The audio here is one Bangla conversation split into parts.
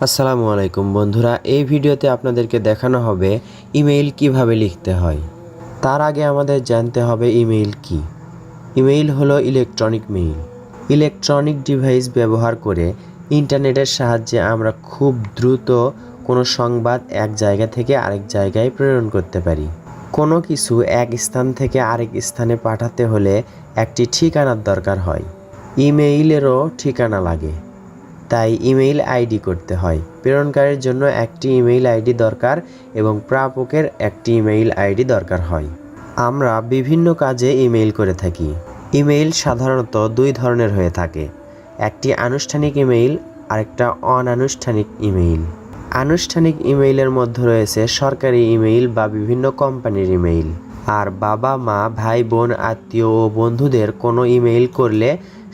আসসালামু আলাইকুম বন্ধুরা, এই ভিডিওতে আপনাদেরকে দেখানো হবে ইমেইল কিভাবে লিখতে হয়। তার আগে আমাদের জানতে হবে ইমেইল কি। ইমেইল হলো ইলেকট্রনিক মেইল। ইলেকট্রনিক ডিভাইস ব্যবহার করে ইন্টারনেটের সাহায্যে আমরা খুব দ্রুত কোনো সংবাদ এক জায়গা থেকে আরেক জায়গায় প্রেরণ করতে পারি। কোনো কিছু এক স্থান থেকে আরেক স্থানে পাঠাতে হলে একটি ঠিকানার দরকার হয়। ইমেইলেরও ঠিকানা লাগে, তাই ইমেইল আইডি করতে হয়। প্রেরণকারীর জন্য একটি ইমেইল আইডি দরকার এবং প্রাপকের একটি ইমেইল আইডি দরকার হয়। আমরা বিভিন্ন কাজে ইমেইল করে থাকি। ইমেইল সাধারণত দুই ধরনের হয়ে থাকে, একটি আনুষ্ঠানিক ইমেইল আরেকটা অনানুষ্ঠানিক ইমেইল। আনুষ্ঠানিক ইমেইলের মধ্যে রয়েছে সরকারি ইমেইল বা বিভিন্ন কোম্পানির ইমেইল। আর বাবা মা ভাই বোন আত্মীয় ও বন্ধুদের কোনো ইমেইল করলে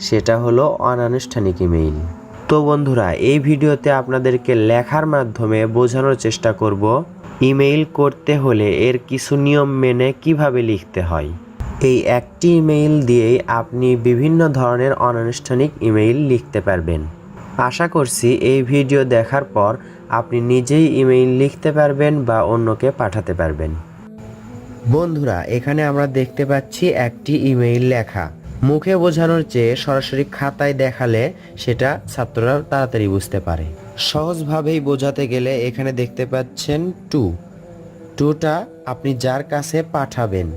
সেটা হলো অনানুষ্ঠানিক ইমেইল। তো বন্ধুরা, এই ভিডিওতে আপনাদেরকে লেখার মাধ্যমে বোঝানোর চেষ্টা করব ইমেইল করতে হলে এর কিছু নিয়ম মেনে কিভাবে লিখতে হয়। এই একটি ইমেইল দিয়েই আপনি বিভিন্ন ধরনের অনানুষ্ঠানিক ইমেইল লিখতে পারবেন। আশা করছি এই ভিডিও দেখার পর আপনি নিজেই ইমেইল লিখতে পারবেন বা অন্যকে পাঠাতে পারবেন। বন্ধুরা, এখানে আমরা দেখতে পাচ্ছি একটি ইমেইল লেখা। মুখে বোঝানোর চেয়ে সরাসরি খাতায় দেখালে সেটা ছাত্ররা তাড়াতাড়ি বুঝতে পারে। সহজভাবেই বোঝাতে গেলে এখানে দেখতে পাচ্ছেন টুটা আপনি যার কাছে পাঠাবেন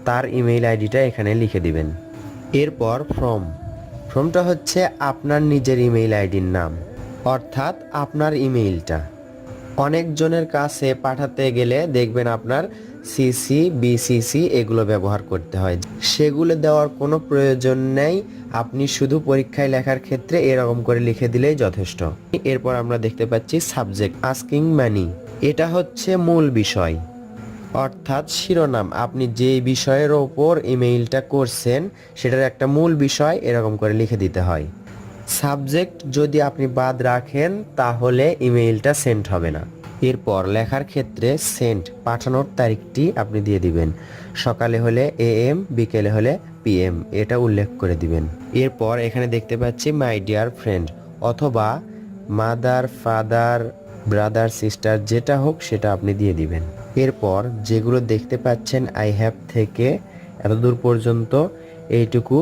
তার ইমেইল আইডিটা এখানে লিখে দিবেন। এরপর ফ্রমটা হচ্ছে আপনার নিজের ইমেইল আইডির নাম, অর্থাৎ আপনার ইমেইলটা। অনেকজনের কাছে পাঠাতে গেলে দেখবেন আপনার সিসি বিসিসি এগুলো ব্যবহার করতে হয়, সেগুলো দেওয়ার কোনো প্রয়োজন নেই। আপনি শুধু পরীক্ষায় লেখার ক্ষেত্রে এরকম করে লিখে দিলেই যথেষ্ট। এরপর আমরা দেখতে পাচ্ছি সাবজেক্ট আস্কিং মানি, এটা হচ্ছে মূল বিষয় অর্থাৎ শিরোনাম। আপনি যে বিষয়ের ওপর ইমেইলটা করছেন সেটার একটা মূল বিষয় এরকম করে লিখে দিতে হয়। সাবজেক্ট যদি আপনি বাদ রাখেন তাহলে ইমেইলটা সেন্ড হবে না। এরপর লেখার ক্ষেত্রে সেন্ড পাঠানোর তারিখটি আপনি দিয়ে দিবেন। সকালে হলে AM, বিকেলে হলে PM, এটা উল্লেখ করে দিবেন। এরপর এখানে দেখতে পাচ্ছি মাই ডিয়ার ফ্রেন্ড অথবা মাদার ফাদার ব্রাদার সিস্টার যেটা হোক সেটা আপনি দিয়ে দিবেন। এরপর যেগুলো দেখতে পাচ্ছেন আই হ্যাভ থেকে এতদূর পর্যন্ত এইটুকু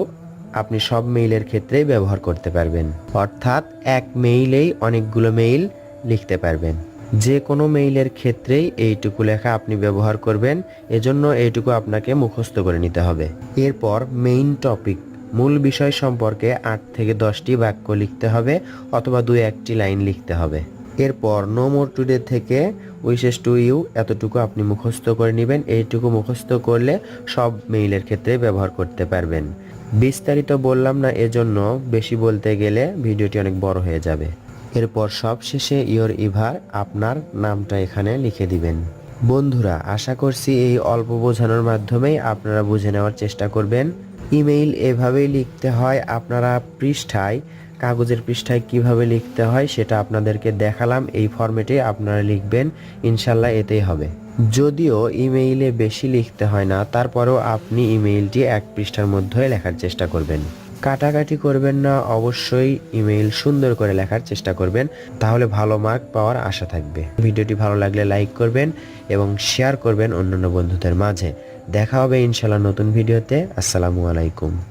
আপনি সব মেইলের ক্ষেত্রেই ব্যবহার করতে পারবেন, অর্থাৎ এক মেইলেই অনেকগুলো মেইল লিখতে পারবেন। যে কোনো মেইলের ক্ষেত্রেই এইটুকু লেখা আপনি ব্যবহার করবেন, এজন্য এইটুকু আপনাকে মুখস্থ করে নিতে হবে। এরপর মেইন টপিক মূল বিষয় সম্পর্কে 8 থেকে 10টি বাক্য লিখতে হবে অথবা 2-1টি লাইন লিখতে হবে। এরপর নো মোর টুডে থেকে উইশেস টু ইউ এতটুকু আপনি মুখস্থ করে নেবেন। এইটুকু মুখস্থ করলে সব মেইলের ক্ষেত্রে ব্যবহার করতে পারবেন। বিস্তারিত বললাম না, এজন্য বেশি বলতে গেলে ভিডিওটি অনেক বড় হয়ে যাবে। এরপর সবশেষে ইয়োর ইভার আপনার নামটা এখানে লিখে দিবেন। বন্ধুরা, আশা করছি এই অল্প বোঝানোর মাধ্যমেই আপনারা বুঝে নেওয়ার চেষ্টা করবেন। ইমেইল এভাবেই লিখতে হয়। আপনারা কাগজের পৃষ্ঠায় কিভাবে লিখতে হয় সেটা আপনাদেরকে দেখালাম। এই ফরম্যাটে আপনারা লিখবেন, ইনশাল্লাহ এতেই হবে। যদিও ইমেইলে বেশি লিখতে হয় না, তারপরেও আপনি ইমেইলটি 1 পৃষ্ঠার মধ্যে লেখার চেষ্টা করবেন। কাটাকাটি করবেন না, অবশ্যই ইমেইল সুন্দর করে লেখার চেষ্টা করবেন, তাহলে ভালো মার্ক পাওয়ার আশা থাকবে। ভিডিওটি ভালো লাগলে লাইক করবেন এবং শেয়ার করবেন অন্যান্য বন্ধুদের মাঝে। দেখা হবে ইনশাল্লাহ নতুন ভিডিওতে। আসসালামু আলাইকুম।